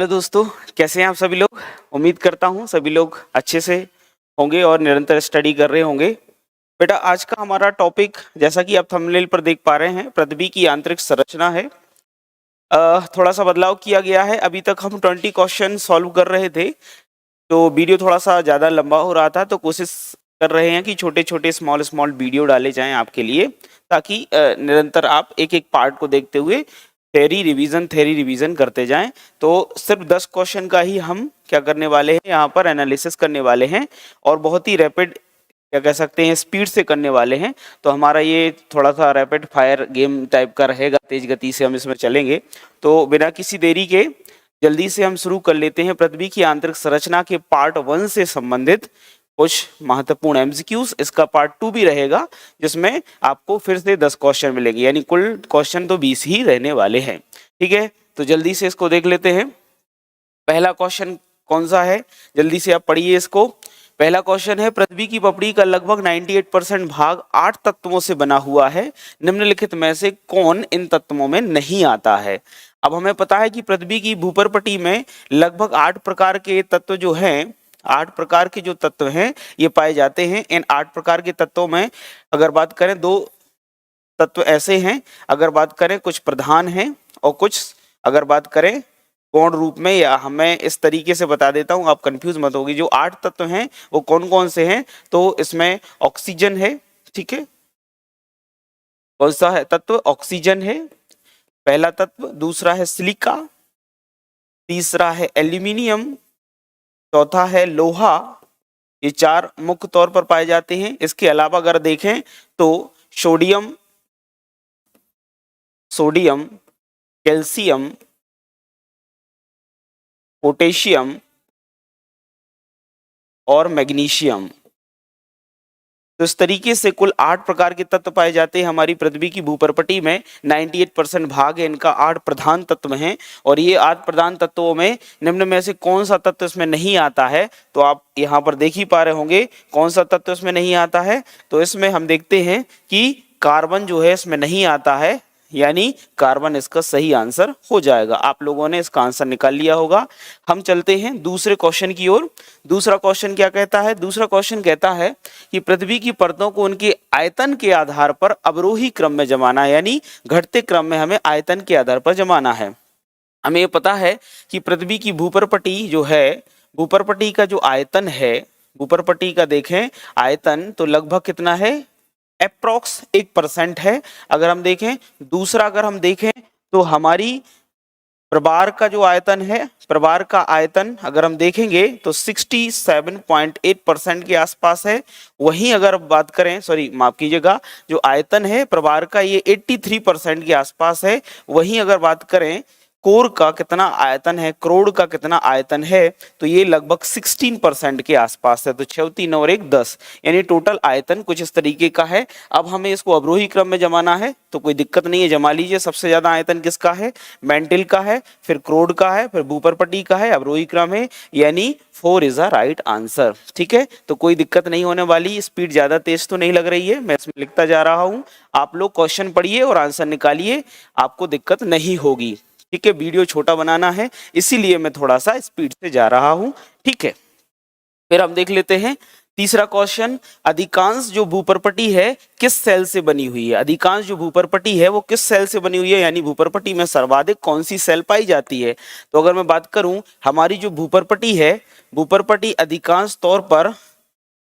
Hello दोस्तों, कैसे हैं आप सभी लोग। उम्मीद करता हूं सभी लोग अच्छे से होंगे और निरंतर स्टडी कर रहे होंगे। बेटा आज का हमारा टॉपिक जैसा कि आप थंबनेल पर देख पा रहे हैं पृथ्वी की आंतरिक संरचना है। थोड़ा सा बदलाव किया गया है। अभी तक हम 20 क्वेश्चन सॉल्व कर रहे थे तो वीडियो थोड़ा सा ज़्यादा लंबा हो रहा था, तो कोशिश कर रहे हैं कि छोटे छोटे स्मॉल स्मॉल वीडियो डाले जाएं आपके लिए, ताकि निरंतर आप एक एक पार्ट को देखते हुए थ्योरी रिवीजन करते जाएं। तो सिर्फ 10 क्वेश्चन का ही हम क्या करने वाले हैं, यहाँ पर एनालिसिस करने वाले हैं और बहुत ही रैपिड क्या कह सकते हैं स्पीड से करने वाले हैं। तो हमारा ये थोड़ा सा रैपिड फायर गेम टाइप का रहेगा, तेज गति से हम इसमें चलेंगे। तो बिना किसी देरी के जल्दी से हम शुरू कर लेते हैं पृथ्वी की आंतरिक संरचना के पार्ट 1 से संबंधित कुछ महत्वपूर्ण एमसीक्यूज। इसका पार्ट 2 भी रहेगा जिसमें आपको फिर से 10 क्वेश्चन मिलेंगे, यानी कुल क्वेश्चन तो 20 ही रहने वाले हैं। ठीक है, तो जल्दी से इसको देख लेते हैं। पहला क्वेश्चन कौन सा है, जल्दी से आप पढ़िए इसको। पहला क्वेश्चन है, पृथ्वी की पपड़ी का लगभग 98% भाग 8 तत्वों से बना हुआ है। निम्नलिखित में से कौन इन तत्वों में नहीं आता है। अब हमें पता है कि पृथ्वी की भूपरपटी में लगभग 8 प्रकार के तत्व जो हैं, 8 प्रकार के जो तत्व हैं ये पाए जाते हैं। इन 8 प्रकार के तत्वों में अगर बात करें, 2 तत्व ऐसे हैं, अगर बात करें कुछ प्रधान हैं और कुछ अगर बात करें गौण रूप में, या हमें इस तरीके से बता देता हूं आप कंफ्यूज मत होगी। जो 8 तत्व हैं वो कौन कौन से हैं, तो इसमें ऑक्सीजन है। ठीक है, कौन सा है तत्व, ऑक्सीजन है पहला तत्व। दूसरा है सिलिका, तीसरा है एल्यूमिनियम, चौथा है लोहा। ये 4 मुख्य तौर पर पाए जाते हैं। इसके अलावा अगर देखें तो सोडियम, कैल्शियम, पोटेशियम और मैग्नीशियम। तो इस तरीके से कुल 8 प्रकार के तत्व पाए जाते हैं हमारी पृथ्वी की भूपरपटी में। 98% भाग है इनका, 8 प्रधान तत्व हैं। और ये 8 प्रधान तत्वों में निम्न में से कौन सा तत्व इसमें नहीं आता है, तो आप यहाँ पर देख ही पा रहे होंगे कौन सा तत्व इसमें नहीं आता है। तो इसमें हम देखते हैं कि कार्बन जो है इसमें नहीं आता है, यानी कार्बन इसका सही आंसर हो जाएगा। आप लोगों ने इसका आंसर निकाल लिया होगा। हम चलते हैं दूसरे क्वेश्चन की ओर। दूसरा क्वेश्चन क्या कहता है, दूसरा क्वेश्चन कहता है कि पृथ्वी की परतों को उनके आयतन के आधार पर अवरोही क्रम में जमाना है, यानी घटते क्रम में हमें आयतन के आधार पर जमाना है। हमें ये पता है कि पृथ्वी की भूपरपटी जो है, भूपरपटी का जो आयतन है, भूपरपटी का देखें आयतन तो लगभग कितना है, अप्रोक्स 1% है अगर हम देखें। दूसरा अगर हम देखें तो हमारी प्रभार का जो आयतन है, प्रभार का आयतन अगर हम देखेंगे तो 67.8% के आसपास है। वहीं अगर बात करें, सॉरी माफ कीजिएगा, जो आयतन है प्रभार का ये 83% के आसपास है। वहीं अगर बात करें कोर का कितना आयतन है, करोड़ का कितना आयतन है, तो ये लगभग 16% के आसपास है। तो 6 3 और 1 10, यानी टोटल आयतन कुछ इस तरीके का है। अब हमें इसको अवरोही क्रम में जमाना है तो कोई दिक्कत नहीं है, जमा लीजिए। सबसे ज्यादा आयतन किसका है, मेंटल का है, फिर क्रोड का है, फिर भूपरपटी का है, अवरोही क्रम है, यानी 4 इज अ राइट आंसर। ठीक है, तो कोई दिक्कत नहीं होने वाली। स्पीड ज्यादा तेज तो नहीं लग रही है, मैं इसमें लिखता जा रहा हूं। आप लोग क्वेश्चन पढ़िए और आंसर निकालिए, आपको दिक्कत नहीं होगी। ठीक है, वीडियो छोटा बनाना है इसीलिए मैं थोड़ा सा स्पीड से जा रहा हूं। ठीक है, फिर हम देख लेते हैं तीसरा क्वेश्चन। अधिकांश जो भूपरपटी है किस सेल से बनी हुई है, अधिकांश जो भूपरपटी है वो किस सेल से बनी हुई है, यानी भूपरपटी में सर्वाधिक कौन सी सेल पाई जाती है। तो अगर मैं बात करूं, हमारी जो भूपरपटी है, भूपरपटी अधिकांश तौर पर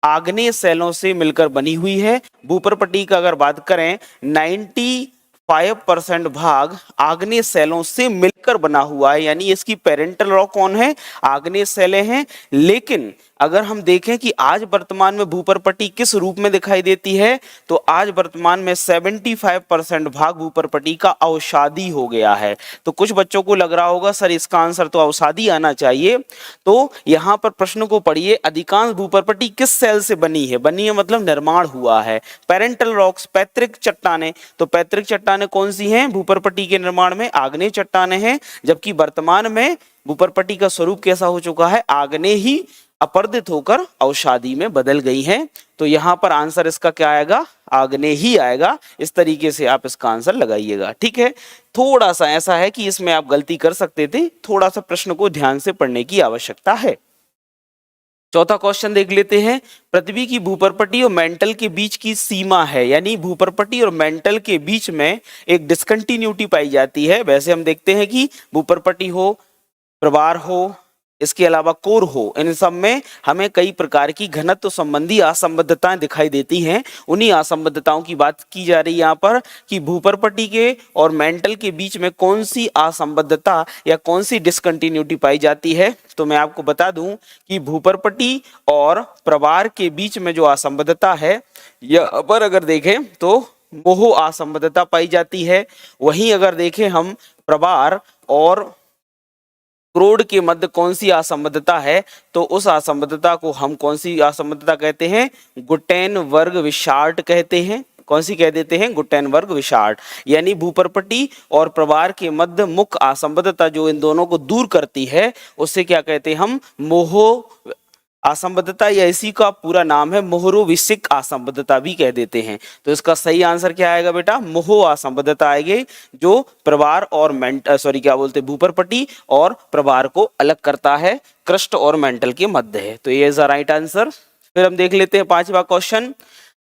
आग्नेय सेलों से मिलकर बनी हुई है। भूपरपटी का अगर बात करें 95% भाग आग्नेय सेलों से मिलकर बना हुआ है, यानी इसकी पेरेंटल रॉक कौन है, आग्नेय सेलें हैं। लेकिन अगर हम देखें कि आज वर्तमान में भूपरपटी किस रूप में दिखाई देती है, तो आज वर्तमान में 75% भाग भूपरपटी का अवसादी हो गया है। तो कुछ बच्चों को लग रहा होगा सर इसका आंसर तो अवसादी आना चाहिए, तो यहाँ पर प्रश्न को पढ़िए। अधिकांश भूपरपटी किस सेल से बनी है, बनी है मतलब निर्माण हुआ है। पेरेंटल रॉक्स, पैतृक चट्टानें, तो पैतृक चट्टानें कौन सी हैं भूपरपटी के निर्माण में, आग्नेय चट्टानें हैं। जबकि वर्तमान में भूपरपटी का स्वरूप कैसा हो चुका है, आग्नेय ही अपर्दित होकर अवसादी में बदल गई हैं। तो यहाँ पर आंसर इसका क्या आएगा, आग्नेयी आएगा। इस तरीके से आप इसका आंसर लगाइएगा, ठीक है। थोड़ा सा ऐसा है कि इसमें आप गलती कर सकते थे, थोड़ा सा प्रश्न को ध्यान से पढ़ने की आवश्यकता है। चौथा क्वेश्चन देख लेते हैं। पृथ्वी की भूपर्पटी और मेंटल के बीच की सीमा है, यानी भूपर्पटी और मेंटल के बीच में एक डिसकंटिन्यूटी पाई जाती है। वैसे हम देखते हैं कि भूपर्पटी हो, प्रवार हो, इसके अलावा कोर हो, इन सब में हमें कई प्रकार की घनत्व संबंधी असंबद्धताएं दिखाई देती हैं। उन्हीं असंबद्धताओं की बात की जा रही है यहाँ पर कि भूपर्पटी के और मेंटल के बीच में कौन सी असंबद्धता या कौन सी डिसकंटिन्यूटी पाई जाती है। तो मैं आपको बता दूं कि भूपर्पटी और प्रवार के बीच में जो असंबद्धता है, यहाँ पर अगर देखें तो मोह असंबद्धता पाई जाती है। वहीं अगर देखें हम प्रवार और क्रोड के मध्य कौन सी असंबद्धता है, तो उस असंबद्धता को हम कौन सी असंबद्धता कहते हैं, गुटेन वर्ग विशार्ट कहते हैं। कौन सी कह देते हैं, गुटेन वर्ग विशार्ट। यानी भूपर्पटी और प्रवार के मध्य मुख्य असंबद्धता जो इन दोनों को दूर करती है, उससे क्या कहते हैं हम, मोह असंबद्धता, या इसी का पूरा नाम है मोहरोविसिक असंबद्धता भी कह देते हैं। तो इसका सही आंसर क्या आएगा बेटा, मोह असंबद्धता आएगी, जो प्रवार और क्या बोलते भूपर्पटी और प्रवार को अलग करता है, क्रस्ट और मेंटल के मध्य है। तो ये इज द राइट आंसर। फिर हम देख लेते हैं पांचवा क्वेश्चन।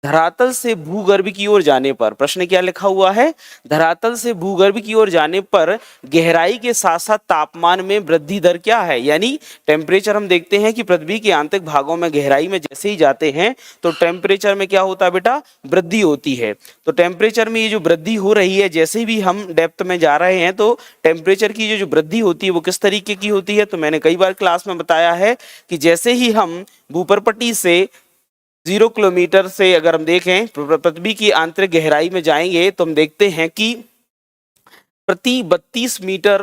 धरातल से भूगर्भ की ओर जाने पर, प्रश्न क्या लिखा हुआ है, धरातल से भूगर्भ की ओर जाने पर गहराई के साथ साथ तापमान में वृद्धि दर क्या है। यानी टेम्परेचर हम देखते हैं कि पृथ्वी के आंतरिक भागों में गहराई में जैसे ही जाते हैं तो टेम्परेचर में क्या होता है बेटा, वृद्धि होती है। तो टेम्परेचर में ये जो वृद्धि हो रही है, जैसे भी हम डेप्थ में जा रहे हैं तो टेम्परेचर की जो वृद्धि होती है वो किस तरीके की होती है। तो मैंने कई बार क्लास में बताया है कि जैसे ही हम भूपर्पटी से 0 किलोमीटर से अगर हम देखें पृथ्वी की आंतरिक गहराई में जाएंगे तो हम देखते हैं कि प्रति 32 मीटर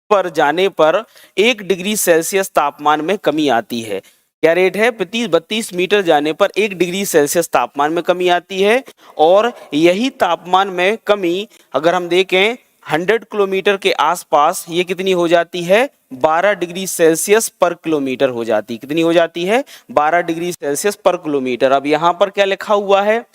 पर जाने पर 1 डिग्री सेल्सियस तापमान में कमी आती है। क्या रेट है, प्रति 32 मीटर जाने पर 1 डिग्री सेल्सियस तापमान में कमी आती है। और यही तापमान में कमी अगर हम देखें 100 किलोमीटर के आसपास, ये कितनी हो जाती है, 12 डिग्री सेल्सियस पर किलोमीटर हो जाती। कितनी हो जाती है, 12 डिग्री सेल्सियस पर किलोमीटर। अब यहाँ पर क्या लिखा हुआ है,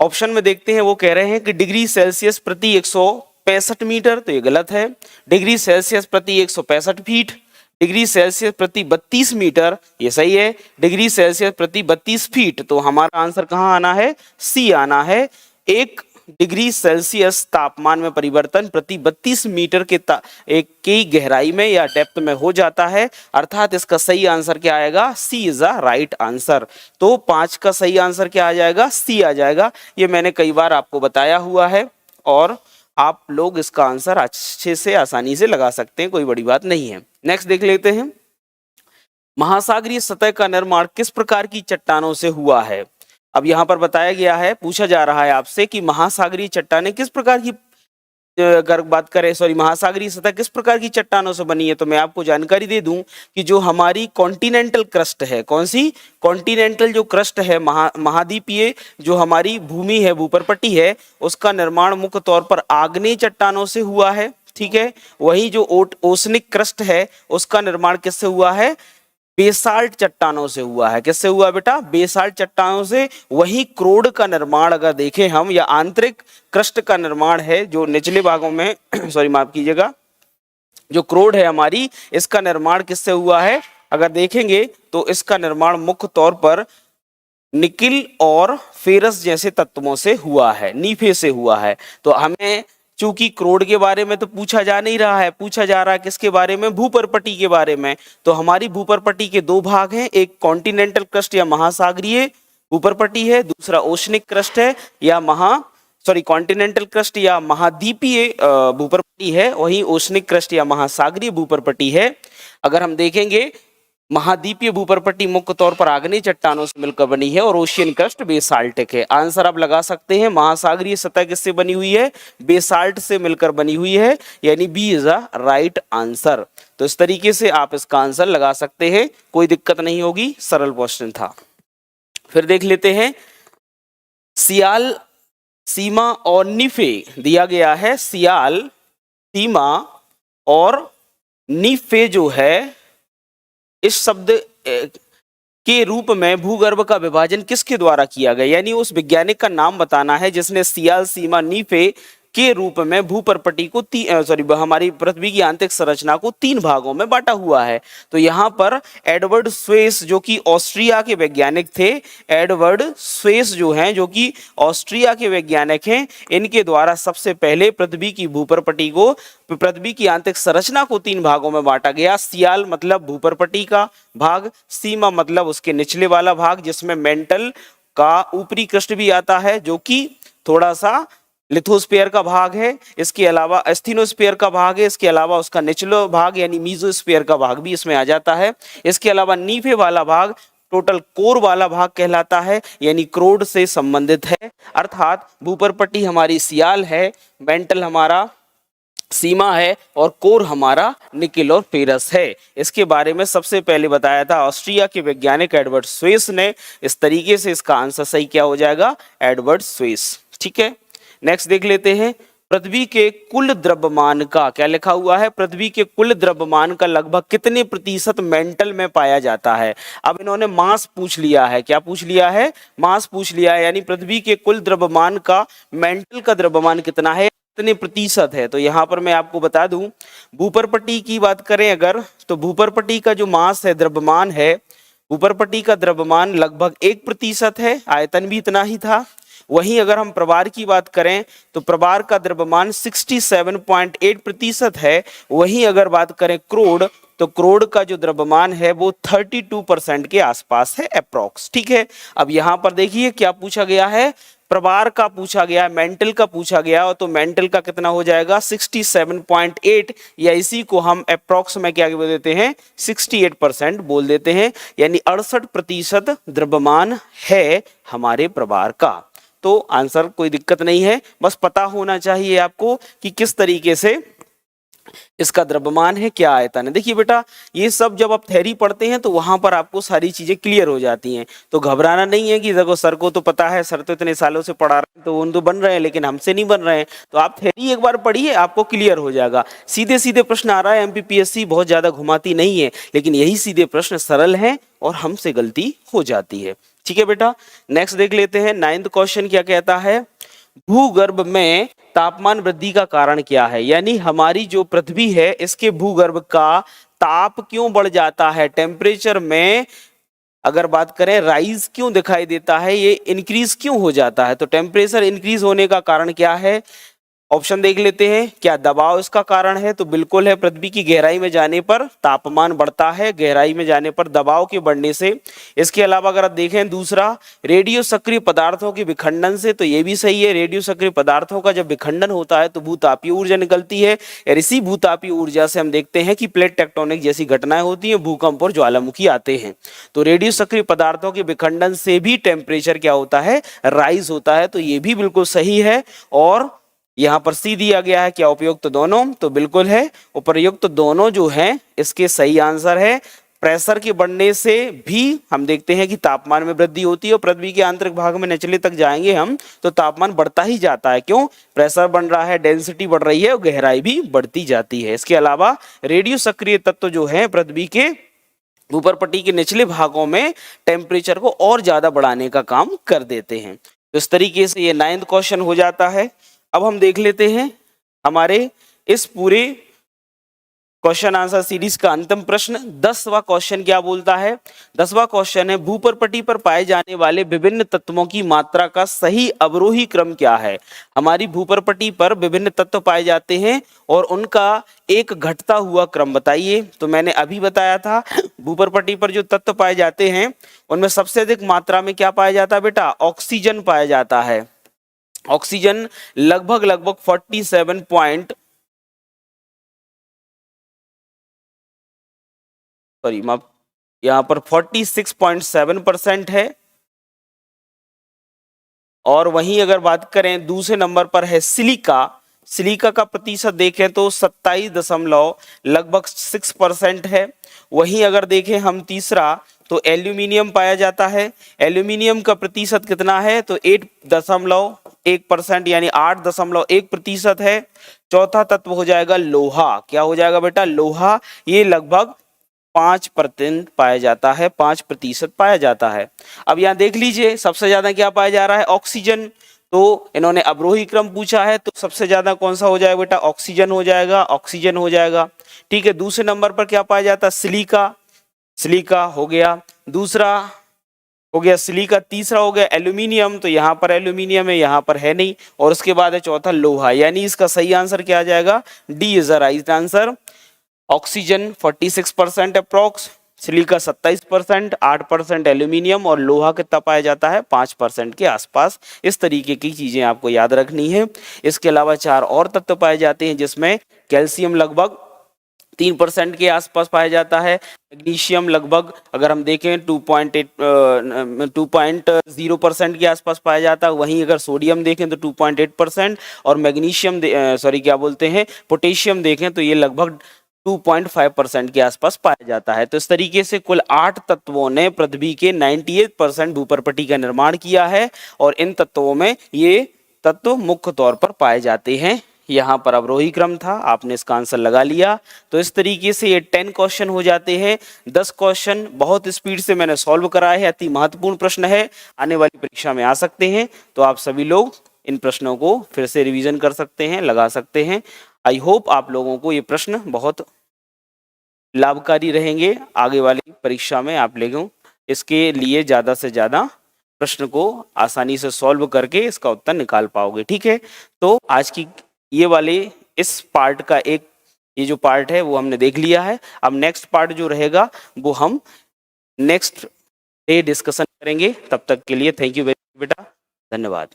ऑप्शन में देखते हैं, वो कह रहे हैं कि डिग्री सेल्सियस प्रति 165 मीटर, तो ये गलत है। डिग्री सेल्सियस प्रति 165 फीट, डिग्री सेल्सियस प्रति 32 मीटर, ये सही है। डिग्री सेल्सियस प्रति 32 फीट, तो हमारा आंसर कहाँ आना है, सी आना है। 1 डिग्री सेल्सियस तापमान में परिवर्तन प्रति 32 मीटर के एक की गहराई में या डेप्थ में हो जाता है, अर्थात इसका सही आंसर क्या आएगा, सी इज द राइट आंसर। तो 5 का सही आंसर क्या आ जाएगा, सी आ जाएगा। ये मैंने कई बार आपको बताया हुआ है और आप लोग इसका आंसर अच्छे से आसानी से लगा सकते हैं, कोई बड़ी बात नहीं है। नेक्स्ट देख लेते हैं, महासागरीय सतह का निर्माण किस प्रकार की चट्टानों से हुआ है। अब यहाँ पर बताया गया है, पूछा जा रहा है आपसे कि महासागरीय चट्टानें किस प्रकार की, अगर बात करें महासागरीय सतह किस प्रकार की चट्टानों से बनी है, तो मैं आपको जानकारी दे दूं कि जो हमारी कॉन्टिनेंटल क्रस्ट है, कौन सी कॉन्टिनेंटल जो क्रस्ट है, महाद्वीपीय जो हमारी भूमि है, भूपर्पटी है, उसका निर्माण मुख्य तौर पर आग्नेय चट्टानों से हुआ है, ठीक है। वही जो ओसनिक क्रस्ट है उसका निर्माण किससे हुआ है, बेसाल्ट चट्टानों से हुआ है। किससे हुआ बेटा, बेसाल्ट चट्टानों से। वही क्रोड का निर्माण अगर देखें हम, या आंतरिक क्रस्ट का निर्माण है जो निचले भागों में सॉरी माफ कीजिएगा, जो क्रोड है हमारी, इसका निर्माण किससे हुआ है, अगर देखेंगे तो इसका निर्माण मुख्य तौर पर निकिल और फेरस जैसे तत्वों से हुआ है, नीफे से हुआ है। तो हमें चूंकि क्रोड के बारे में तो पूछा जा नहीं रहा है, पूछा जा रहा है किसके बारे में, भूपर्पटी के बारे में। तो हमारी भूपर्पटी के 2 भाग हैं, एक कॉन्टिनेंटल क्रस्ट या महासागरीय भूपर्पटी है, दूसरा ओशनिक क्रस्ट है या कॉन्टिनेंटल क्रस्ट या महाद्वीपीय भूपर्पटी है, वही ओशनिक क्रस्ट या महासागरीय भूपर्पटी है। अगर हम देखेंगे महाद्वीपीय भूपर्पटी मुख्य तौर पर आग्नेय चट्टानों से मिलकर बनी है और ओशियन क्रस्ट बेसाल्टिक है। आंसर आप लगा सकते हैं, महासागरीय सतह किससे बनी हुई है, बेसाल्ट से मिलकर बनी हुई है, यानी B is a right answer. तो इस तरीके से आप इसका आंसर लगा सकते हैं, कोई दिक्कत नहीं होगी, सरल क्वेश्चन था। फिर देख लेते हैं, सियाल, सीमा और नीफे दिया गया है। सियाल, सीमा और नीफे जो है इस शब्द के रूप में भूगर्भ का विभाजन किसके द्वारा किया गया, यानी उस वैज्ञानिक का नाम बताना है जिसने सियाल सीमा नीफे के रूप में भूपर्पटी को हमारी पृथ्वी की आंतरिक संरचना को 3 भागों में बांटा हुआ है। तो यहाँ पर एडवर्ड स्वेस जो कि ऑस्ट्रिया के वैज्ञानिक थे, एडवर्ड स्वेस जो हैं जो कि ऑस्ट्रिया के वैज्ञानिक हैं, इनके द्वारा सबसे पहले पृथ्वी की भूपर्पटी को, पृथ्वी की आंतरिक संरचना को 3 भागों में बांटा गया। सियाल मतलब भूपर्पटी का भाग, सीमा मतलब उसके निचले वाला भाग जिसमें मेंटल का ऊपरी कृष्ण भी आता है जो कि थोड़ा सा लिथोस्फीयर का भाग है, इसके अलावा एस्थीनोस्फीयर का भाग है, इसके अलावा उसका निचला भाग यानी मीजोस्फीयर का भाग भी इसमें आ जाता है। इसके अलावा नीफे वाला भाग टोटल कोर वाला भाग कहलाता है, यानी क्रोड से संबंधित है। अर्थात भूपर्पटी हमारी सियाल है, मेंटल हमारा सीमा है और कोर हमारा निकेल और फेरस है। इसके बारे में सबसे पहले बताया था ऑस्ट्रिया के वैज्ञानिक एडवर्ड स्वेस ने। इस तरीके से इसका आंसर सही क्या हो जाएगा, एडवर्ड स्वेस। ठीक है, नेक्स्ट देख लेते हैं। पृथ्वी के कुल द्रव्यमान का क्या लिखा हुआ है, पृथ्वी के कुल द्रव्यमान का लगभग कितने प्रतिशत मेंटल में पाया जाता है। अब इन्होंने मास पूछ लिया है, क्या पूछ लिया है, मास पूछ लिया है, यानी पृथ्वी के कुल द्रव्यमान का मेंटल का द्रव्यमान कितना है, कितने प्रतिशत है। तो यहाँ पर मैं आपको बता दूं, भूपर्पटी की बात करें अगर, तो भूपर्पटी का जो मास है, द्रव्यमान है, भूपर्पटी का द्रव्यमान लगभग 1% है, आयतन भी इतना ही था। वहीं अगर हम प्रवार की बात करें तो प्रवार का द्रव्यमान 67.8% है। वहीं अगर बात करें क्रोड, तो क्रोड का जो द्रव्यमान है वो 32% के आसपास है अप्रॉक्स। ठीक है, अब यहाँ पर देखिए क्या पूछा गया है, प्रवार का पूछा गया है, मेंटल का पूछा गया, और तो मेंटल का कितना हो जाएगा 67.8, या इसी को हम अप्रॉक्स में क्या बोल देते हैं 68% बोल देते हैं, यानी 68% द्रव्यमान है हमारे प्रवार का। तो आंसर कोई दिक्कत नहीं है, बस पता होना चाहिए आपको कि किस तरीके से इसका द्रव्यमान है, क्या आयतन है। देखिए बेटा, ये सब जब आप थ्योरी पढ़ते हैं तो वहां पर आपको सारी चीजें क्लियर हो जाती हैं, तो घबराना नहीं है कि देखो सर को तो पता है, सर तो इतने सालों से पढ़ा रहे हैं, तो उन तो बन रहे हैं लेकिन हमसे नहीं बन रहे हैं। तो आप थ्योरी एक बार पढ़िए, आपको क्लियर हो जाएगा। सीधे सीधे प्रश्न आ रहा है, एमपीपीएससी बहुत ज्यादा घुमाती नहीं है, लेकिन यही सीधे प्रश्न सरल है और हमसे गलती हो जाती है। ठीक है बेटा, नेक्स्ट देख लेते हैं। 9th क्वेश्चन क्या कहता है, भूगर्भ में तापमान वृद्धि का कारण क्या है, यानी हमारी जो पृथ्वी है इसके भूगर्भ का ताप क्यों बढ़ जाता है, टेम्परेचर में अगर बात करें राइज क्यों दिखाई देता है, ये इंक्रीज क्यों हो जाता है। तो टेम्परेचर इंक्रीज होने का कारण क्या है, ऑप्शन देख लेते हैं। क्या दबाव इसका कारण है, तो बिल्कुल है, पृथ्वी की गहराई में जाने पर तापमान बढ़ता है, गहराई में जाने पर दबाव के बढ़ने से। इसके अलावा अगर आप देखें दूसरा, रेडियो सक्रिय पदार्थों के विखंडन से, तो ये भी सही है, रेडियो सक्रिय पदार्थों का जब विखंडन होता है तो भूतापीय ऊर्जा निकलती है, और इसी भूतापीय ऊर्जा से हम देखते हैं कि प्लेट टेक्टोनिक जैसी घटनाएं होती हैं, भूकंप और ज्वालामुखी आते हैं। तो रेडियो सक्रिय पदार्थों के विखंडन से भी टेम्परेचर क्या होता है, राइज होता है, तो ये भी बिल्कुल सही है। और यहाँ पर सी दिया गया है, क्या उपयुक्त दोनों, तो बिल्कुल है, उपयुक्त दोनों जो है इसके सही आंसर है। प्रेशर के बढ़ने से भी हम देखते हैं कि तापमान में वृद्धि होती है, और पृथ्वी के आंतरिक भाग में निचले तक जाएंगे हम तो तापमान बढ़ता ही जाता है, क्यों, प्रेशर बढ़ रहा है, डेंसिटी बढ़ रही है और गहराई भी बढ़ती जाती है। इसके अलावा रेडियो सक्रिय तत्व जो है पृथ्वी के भूपर्पटी के निचले भागों में टेम्परेचर को और ज्यादा बढ़ाने का काम कर देते हैं। तो इस तरीके से ये 9th क्वेश्चन हो जाता है। अब हम देख लेते हैं हमारे इस पूरे क्वेश्चन आंसर सीरीज का अंतिम प्रश्न, 10वां क्वेश्चन क्या बोलता है। 10वां क्वेश्चन है, भूपर्पटी पर पाए जाने वाले विभिन्न तत्वों की मात्रा का सही अवरोही क्रम क्या है। हमारी भूपर्पटी पर विभिन्न तत्व पाए जाते हैं और उनका एक घटता हुआ क्रम बताइए। तो मैंने अभी बताया था, भूपर्पटी पर जो तत्व पाए जाते हैं उनमें सबसे अधिक मात्रा में क्या पाया जाता है बेटा, ऑक्सीजन पाया जाता है। ऑक्सीजन लगभग 46.7% है। और वहीं अगर बात करें दूसरे नंबर पर है सिलिका, सिलिका का प्रतिशत देखें तो 27.6% है। वहीं अगर देखें हम तीसरा तो एल्यूमिनियम पाया जाता है, एल्यूमिनियम का प्रतिशत कितना है, तो 8.1% यानी 8.1% है। चौथा तत्व हो जाएगा लोहा, क्या हो जाएगा बेटा, लोहा, ये लगभग 5% पाया जाता है, 5% पाया जाता है। अब यहाँ देख लीजिए सबसे ज्यादा क्या पाया जा रहा है, ऑक्सीजन। तो इन्होंने अवरोही क्रम पूछा है, तो सबसे ज्यादा कौन सा हो जाएगा बेटा, ऑक्सीजन हो जाएगा, ऑक्सीजन हो जाएगा। ठीक है, दूसरे नंबर पर क्या पाया जाता है, सिलिका, सिलिका हो गया, दूसरा हो गया सिलिका, तीसरा हो गया एल्यूमिनियम, तो यहाँ पर एल्यूमिनियम है, यहाँ पर है नहीं। और उसके बाद है चौथा लोहा, यानी इसका सही आंसर क्या आ जाएगा, D is the right answer. Oxygen 46% approx, silica 27%, 8% aluminium और लोहा कितना पाया जाता है, 5% के आसपास। इस तरीके की चीजें आपको याद रखनी है। इसके अलावा 4 और तत्व पाए जाते हैं, जिसमें कैल्शियम लगभग 3% के आसपास पाया जाता है, मैग्नीशियम लगभग अगर हम देखें 2.0% के आसपास पाया जाता है, वहीं अगर सोडियम देखें तो 2.8% और मैग्नीशियम क्या बोलते हैं, पोटेशियम देखें तो ये लगभग 2.5% के आसपास पाया जाता है। तो इस तरीके से कुल 8 तत्वों ने पृथ्वी के 98% भूपर्पटी का निर्माण किया है और इन तत्वों में ये तत्व मुख्य तौर पर पाए जाते हैं। यहाँ पर अवरोही क्रम था, आपने इसका आंसर लगा लिया। तो इस तरीके से ये 10 क्वेश्चन हो जाते हैं। 10 क्वेश्चन बहुत स्पीड से मैंने सॉल्व कराए हैं, अति महत्वपूर्ण प्रश्न है, आने वाली परीक्षा में आ सकते हैं। तो आप सभी लोग इन प्रश्नों को फिर से रिवीजन कर सकते हैं, लगा सकते हैं। आई होप आप लोगों को ये प्रश्न बहुत लाभकारी रहेंगे आगे वाली परीक्षा में। आप लोगों इसके लिए ज़्यादा से ज़्यादा प्रश्न को आसानी से सॉल्व करके इसका उत्तर निकाल पाओगे। ठीक है, तो आज की ये वाले इस पार्ट का ये जो पार्ट है वो हमने देख लिया है। अब नेक्स्ट पार्ट जो रहेगा वो हम नेक्स्ट डे डिस्कशन करेंगे। तब तक के लिए थैंक यू वेरी मच बेटा, धन्यवाद।